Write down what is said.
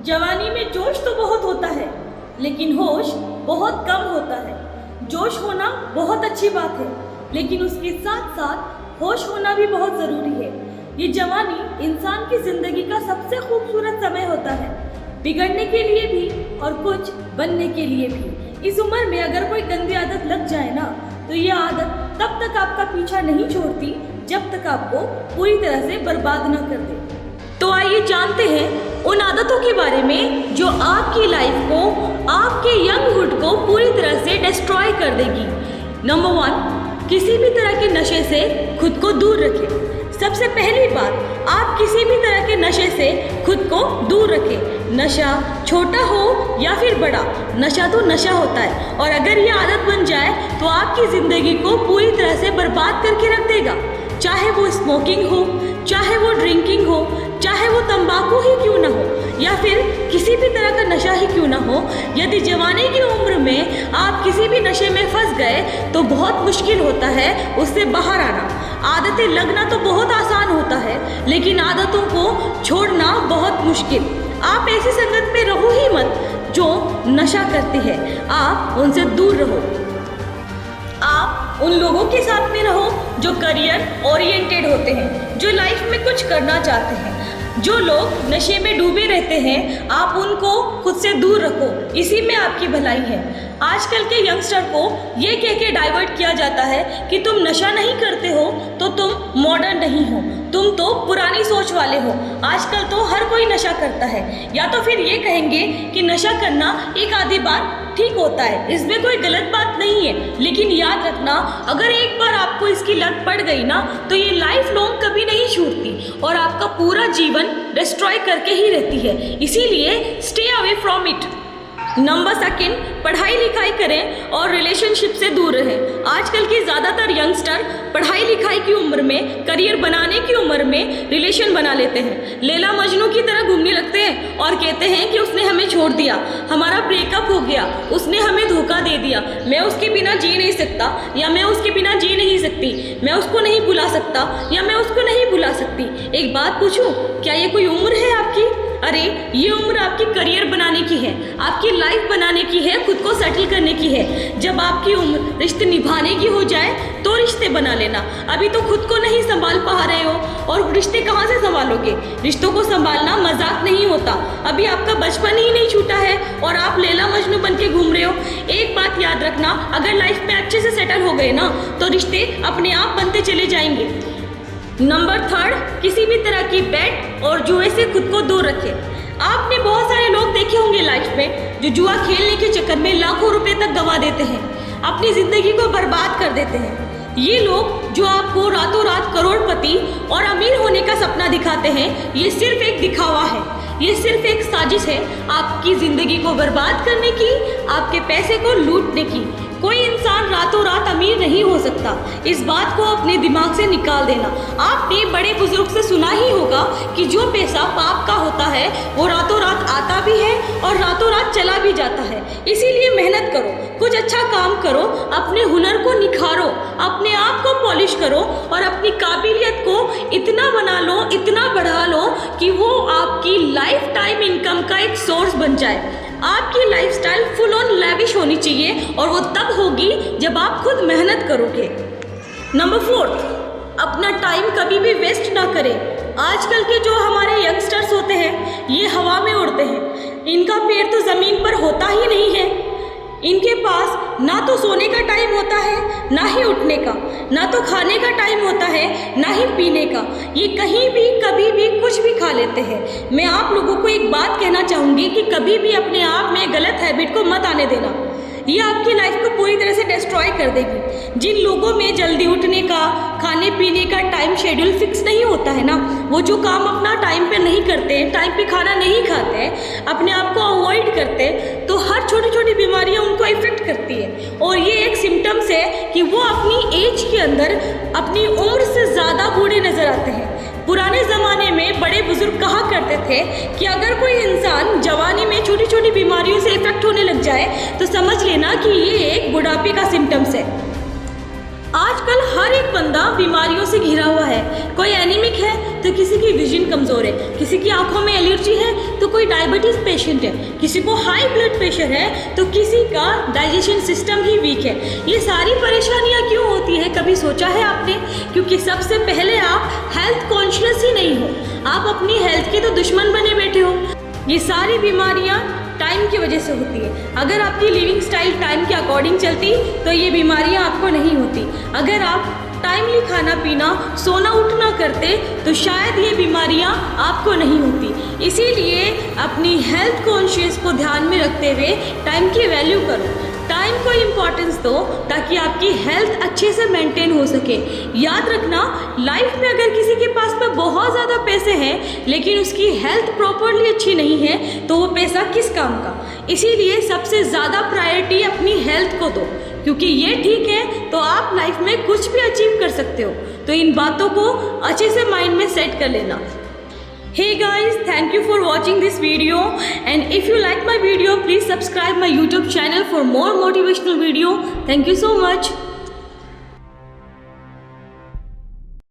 जवानी में जोश तो बहुत होता है, लेकिन होश बहुत कम होता है। जोश होना बहुत अच्छी बात है, लेकिन उसके साथ साथ होश होना भी बहुत ज़रूरी है। ये जवानी इंसान की ज़िंदगी का सबसे खूबसूरत समय होता है, बिगड़ने के लिए भी और कुछ बनने के लिए भी। इस उम्र में अगर कोई गंदी आदत लग जाए ना, तो ये आदत तब तक आपका पीछा नहीं छोड़ती जब तक आपको पूरी तरह से बर्बाद ना कर दे। तो आइए जानते हैं उन आदतों के बारे में जो आपकी लाइफ को, आपके यंगहुड को पूरी तरह से डिस्ट्रॉय कर देगी। नंबर 1, किसी भी तरह के नशे से खुद को दूर रखें। सबसे पहली बात, आप किसी भी तरह के नशे से खुद को दूर रखें। नशा छोटा हो या फिर बड़ा, नशा तो नशा होता है, और अगर ये आदत बन जाए तो आपकी ज़िंदगी को पूरी तरह से बर्बाद करके रख देगा। चाहे वो स्मोकिंग हो, चाहे वो ड्रिंकिंग हो, चाहे वो तंबाकू ही क्यों ना हो, या फिर किसी भी तरह का नशा ही क्यों ना हो। यदि जवानी की उम्र में आप किसी भी नशे में फंस गए तो बहुत मुश्किल होता है उससे बाहर आना। आदतें लगना तो बहुत आसान होता है, लेकिन आदतों को छोड़ना बहुत मुश्किल। आप ऐसी संगत में रहो ही मत जो नशा करती है, आप उनसे दूर रहो। आप उन लोगों के साथ में रहो जो करियर ओरिएंटेड होते हैं, जो लाइफ में कुछ करना चाहते हैं। जो लोग नशे में डूबे रहते हैं, आप उनको खुद से दूर रखो, इसी में आपकी भलाई है। आजकल के यंगस्टर को ये कह के डाइवर्ट किया जाता है कि तुम नशा नहीं करते हो तो तुम मॉडर्न नहीं हो, तुम तो पुरानी सोच वाले हो। आजकल तो हर कोई नशा करता है, या तो फिर ये कहेंगे कि नशा करना एक आधी बार ठीक होता है, इसमें कोई गलत बात नहीं है। लेकिन याद रखना, अगर एक बार आपको इसकी लत पड़ गई ना, तो ये लाइफ लॉन्ग कभी नहीं छूटती और आपका पूरा जीवन डिस्ट्रॉय करके ही रहती है। इसीलिए stay away from it. Number 2, पढ़ाई लिखाई करें और रिलेशनशिप से दूर रहें। आजकल के ज़्यादातर यंगस्टर पढ़ाई लिखाई की उम्र में, करियर बनाने की उम्र में रिलेशन बना लेते हैं। लैला मजनू की तरह घूमने लगते हैं और कहते हैं कि उसने हमें छोड़ दिया, हमारा ब्रेकअप हो गया, उसने हमें धोखा दे दिया, मैं उसके बिना जी नहीं सकता, या मैं उसके बिना जी नहीं सकती, मैं उसको नहीं बुला सकता, या मैं उसको नहीं बुला सकती। एक बात पूछूं, क्या ये कोई उम्र है आपकी? अरे ये उम्र आपकी करियर बनाने की है, आपकी लाइफ बनाने की है, खुद को सेटल करने की है। जब आपकी उम्र रिश्ते निभाने की हो जाए तो रिश्ते बना लेना। अभी तो खुद को नहीं संभाल पा रहे हो और रिश्ते कहाँ से संभालोगे? रिश्तों को संभालना मजाक नहीं होता। अभी आपका बचपन ही नहीं छूटा है और आप लैला मजनू बन के घूम रहे हो। एक बात याद रखना, अगर लाइफ में अच्छे से सेटल हो गए ना, तो रिश्ते अपने आप बनते चले जाएंगे। नंबर 3, किसी भी तरह की बेट और जुए से खुद को दूर रखें। आपने बहुत सारे लोग देखे होंगे लाइफ में जो जुआ खेलने के चक्कर में लाखों रुपए तक गंवा देते हैं, अपनी ज़िंदगी को बर्बाद कर देते हैं। ये लोग जो आपको रातों रात करोड़पति और अमीर होने का सपना दिखाते हैं, ये सिर्फ एक दिखावा है, ये सिर्फ एक साजिश है आपकी ज़िंदगी को बर्बाद करने की, आपके पैसे को लूटने की। कोई इंसान रातों रात अमीर नहीं हो सकता, इस बात को अपने दिमाग से निकाल देना। आपने बड़े बुजुर्ग से सुना ही होगा कि जो पैसा पाप का होता है वो रातों रात आता भी है और रातों रात चला भी जाता है। इसीलिए मेहनत करो, कुछ अच्छा काम करो, अपने हुनर को निखारो, अपने आप को पॉलिश करो और अपनी काबिलियत को इतना बना लो, इतना बढ़ा लो कि वो आपकी लाइफ टाइम इनकम का एक सोर्स बन जाए। आपकी लाइफस्टाइल फुल ऑन लैविश होनी चाहिए और वो तब होगी जब आप खुद मेहनत करोगे। नंबर 4, अपना टाइम कभी भी वेस्ट ना करें। आजकल के जो हमारे यंगस्टर्स होते हैं, ये हवा में उड़ते हैं, इनका पैर तो ज़मीन पर होता ही नहीं है। इनके पास ना तो सोने का टाइम होता है, ना ही उठने का, ना तो खाने का टाइम होता है, ना ही पीने का। ये कहीं भी कभी भी कुछ भी खा लेते हैं। मैं आप लोगों को एक बात कहना चाहूँगी कि कभी भी अपने आप में गलत हैबिट को मत आने देना, ये आपकी लाइफ को पूरी तरह से डिस्ट्रॉय कर देगी। जिन लोगों में जल्दी उठने का, खाने पीने का टाइम शेड्यूल फिक्स नहीं होता है ना, वो जो काम अपना टाइम पे नहीं करते, टाइम पे खाना नहीं खाते, अपने आप को अवॉइड करते, तो हर छोटी छोटी बीमारियां उनको इफेक्ट करती है। और ये एक सिम्टम्स है कि वो अपनी एज के अंदर अपनी उम्र से ज़्यादा बूढ़े नज़र आते हैं। पुराने ज़माने में बड़े बुजुर्ग कहा करते थे कि अगर कोई इंसान जवानी में छोटी छोटी बीमारियों से इफेक्ट होने लग जाए तो समझ लेना कि ये एक बुढ़ापे का सिम्टम्स है। आजकल हर एक बंदा बीमारियों से घिरा हुआ है। कोई एनीमिक है तो किसी की विजन कमज़ोर है, किसी की आंखों में एलर्जी है तो कोई डायबिटीज़ पेशेंट है, किसी को हाई ब्लड प्रेशर है, तो किसी का डाइजेशन सिस्टम ही वीक है। ये सारी परेशानियाँ क्यों होती हैं, कभी सोचा है आपने? क्योंकि सबसे पहले आप हेल्थ कॉन्शियस ही नहीं हो, आप अपनी हेल्थ के तो दुश्मन बने बैठे हो। ये सारी बीमारियाँ टाइम की वजह से होती है। अगर आपकी लिविंग स्टाइल टाइम के अकॉर्डिंग चलती तो ये बीमारियाँ आपको नहीं होती। अगर आप टाइमली खाना पीना सोना उठना करते तो शायद ये बीमारियां आपको नहीं होती। इसीलिए अपनी हेल्थ कॉन्शियस को ध्यान में रखते हुए टाइम की वैल्यू करो, टाइम को इम्पोर्टेंस दो ताकि आपकी हेल्थ अच्छे से मेंटेन हो सके। याद रखना, लाइफ में अगर किसी के पास में बहुत ज़्यादा पैसे हैं लेकिन उसकी हेल्थ प्रॉपरली अच्छी नहीं है तो वो पैसा किस काम का। इसीलिए सबसे ज़्यादा प्रायोरिटी अपनी हेल्थ को दो, क्योंकि ये ठीक है तो आप लाइफ में कुछ भी अचीव कर सकते हो। तो इन बातों को अच्छे से माइंड में सेट कर लेना। Hey guys, thank you for watching this video, and if you like my video, please subscribe my YouTube channel for more motivational video. Thank you so much.